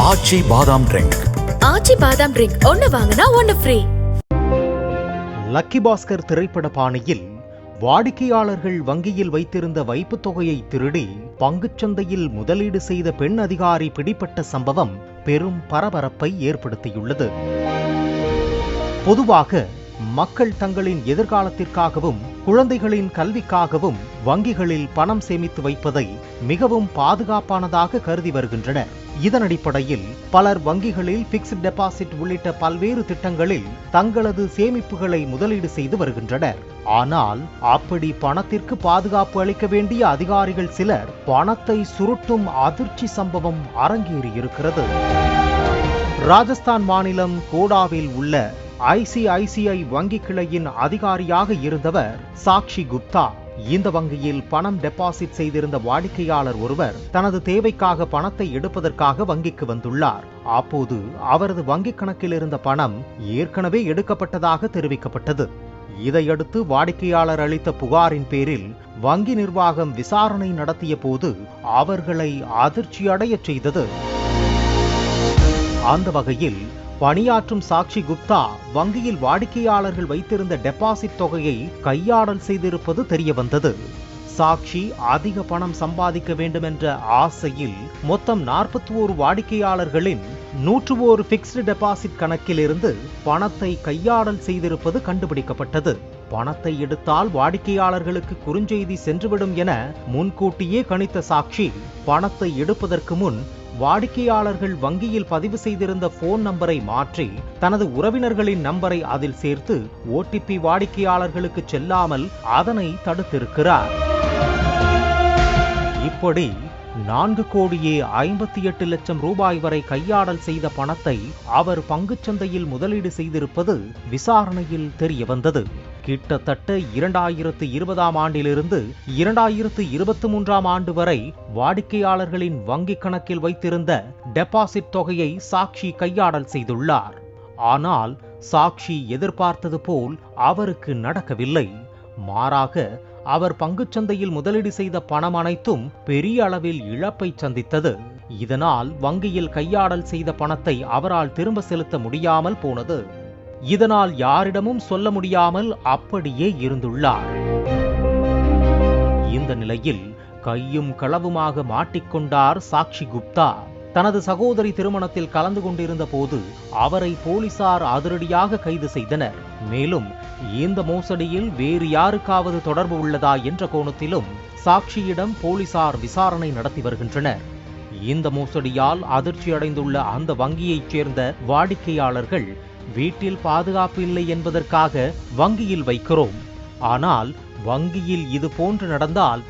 ஆச்சி பாதாம் ட்ரிங்க். ஆச்சி பாதாம் ட்ரிங்க் ஒன்னு வாங்கினா ஒன்னு ஃப்ரீ. லக்கி பாஸ்கர் திரைப்பட பாணியில் வாடிக்கையாளர்கள் வங்கியில் வைத்திருந்த வைப்புத் தொகையை திருடி பங்குச்சந்தையில் முதலீடு செய்த பெண் அதிகாரி பிடிபட்ட சம்பவம் பெரும் பரபரப்பை ஏற்படுத்தியுள்ளது. பொதுவாக மக்கள் தங்களின் எதிர்காலத்திற்காகவும் குழந்தைகளின் கல்விக்காகவும் வங்கிகளில் பணம் சேமித்து வைப்பதை மிகவும் பாதுகாப்பானதாக கருதி வருகின்றனர். இதன் அடிப்படையில் பலர் வங்கிகளில் பிக்ஸ்ட் டெபாசிட் உள்ளிட்ட பல்வேறு திட்டங்களில் தங்களது சேமிப்புகளை முதலீடு செய்து வருகின்றனர். ஆனால் அப்படி பணத்திற்கு பாதுகாப்பு அளிக்க வேண்டிய அதிகாரிகள் சிலர் பணத்தை சுருட்டும் அதிர்ச்சி சம்பவம் அரங்கேறியிருக்கிறது. ராஜஸ்தான் மாநிலம் கோடாவில் உள்ள ICICI வங்கி கிளையின் அதிகாரியாக இருந்தவர் சாக்ஷி குப்தா. இந்த வங்கியில் பணம் டெபாசிட் செய்திருந்த வாடிக்கையாளர் ஒருவர் தனது தேவைக்காக பணத்தை எடுப்பதற்காக வங்கிக்கு வந்துள்ளார். அப்போது அவரது வங்கிக் கணக்கில் இருந்த பணம் ஏற்கனவே எடுக்கப்பட்டதாக தெரிவிக்கப்பட்டது. இதையடுத்து வாடிக்கையாளர் அளித்த புகாரின் பேரில் வங்கி நிர்வாகம் விசாரணை நடத்திய போது அவர்களை அதிர்ச்சியடைய செய்தது. அந்த வகையில் பணியாற்றும் சாக்ஷி குப்தா வங்கியில் வாடிக்கையாளர்கள் வைத்திருந்த டெபாசிட் தொகையை கையாடல் செய்திருப்பது தெரியவந்தது. சாக்ஷி அதிக பணம் சம்பாதிக்க வேண்டும் என்ற ஆசையில் மொத்தம் 41 வாடிக்கையாளர்களின் 101 பிக்ஸ்டு டெபாசிட் கணக்கில் இருந்து பணத்தை கையாடல் செய்திருப்பது கண்டுபிடிக்கப்பட்டது. பணத்தை எடுத்தால் வாடிக்கையாளர்களுக்கு குறுஞ்செய்தி சென்றுவிடும் என முன்கூட்டியே கணித்த சாக்ஷி பணத்தை எடுப்பதற்கு முன் வாடிக்கையாளர்கள் வங்கியில் பதிவு செய்திருந்த போன் நம்பரை மாற்றி தனது உறவினர்களின் நம்பரை அதில் சேர்த்து OTP வாடிக்கையாளர்களுக்கு செல்லாமல் அதனை தடுத்திருக்கிறார். இப்படி 4,58,00,000 ரூபாய் வரை கையாடல் செய்த பணத்தை அவர் பங்குச்சந்தையில் முதலீடு செய்திருப்பது விசாரணையில் தெரியவந்தது. கிட்டத்தட்ட 2020ஆம் ஆண்டிலிருந்து 2023ஆம் ஆண்டு வரை வாடிக்கையாளர்களின் வங்கிக் கணக்கில் வைத்திருந்த டெபாசிட் தொகையை சாக்ஷி கையாடல் செய்துள்ளார். ஆனால் சாக்ஷி எதிர்பார்த்தது போல் அவருக்கு நடக்கவில்லை. மாறாக அவர் பங்குச்சந்தையில் முதலீடு செய்த பணம் அனைத்தும் பெரிய அளவில் இழப்பை சந்தித்தது. இதனால் வங்கியில் கையாடல் செய்த பணத்தை அவரால் திரும்ப செலுத்த முடியாமல் போனது. இதனால் யாரிடமும் சொல்ல முடியாமல் அப்படியே இருந்துள்ளார். இந்த நிலையில் கையும் களவுமாக மாட்டிக்கொண்டார் சாக்ஷி குப்தா. தனது சகோதரி திருமணத்தில் கலந்து கொண்டிருந்த போது அவரை போலீசார் அதிரடியாக கைது செய்தனர். மேலும் இந்த மோசடியில் வேறு யாருக்காவது தொடர்பு உள்ளதா என்ற கோணத்திலும் சாக்ஷியிடம் போலீசார் விசாரணை நடத்தி வருகின்றனர். இந்த மோசடியால் அதிர்ச்சி அடைந்துள்ள அந்த வங்கியைச் சேர்ந்த வாடிக்கையாளர்கள் வீட்டில் பாதுகாப்பு இல்லை என்பதற்காக வங்கியில் வைக்கிறோம், ஆனால் வங்கியில் இது போன்று நடந்தால்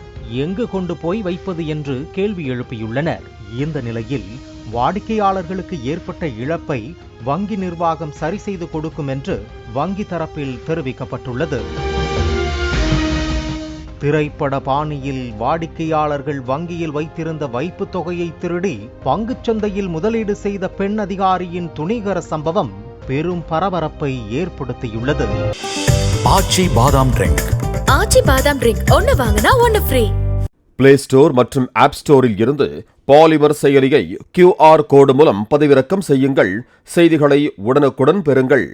எங்கு கொண்டு போய் வைப்பது என்று கேள்வி எழுப்பியுள்ளனர். இந்த நிலையில் வாடிக்கையாளர்களுக்கு ஏற்பட்ட இழப்பை வங்கி நிர்வாகம் சரி செய்து கொடுக்கும் என்று வங்கி தரப்பில் தெரிவிக்கப்பட்டுள்ளது. திரைப்பட பாணியில் வாடிக்கையாளர்கள் வங்கியில் வைத்திருந்த வைப்புத் தொகையை திருடி பங்குச்சந்தையில் முதலீடு செய்த பெண் அதிகாரியின் துணிகர சம்பவம் பெரும் பரபரப்பை ஏற்படுத்தியுள்ளது. ஆச்சி பாதாம் ட்ரிங்க். ஆச்சி பாதாம் ட்ரிங்க் ஒன்னு வாங்கினா ஒன்னு ஃப்ரீ. பிளே ஸ்டோர் மற்றும் ஆப் ஸ்டோரில் இருந்து பாலிமர் செயலியை QR கோடு மூலம் பதிவிறக்கம் செய்யுங்கள். செய்திகளை உடனுக்குடன் பெறுங்கள்.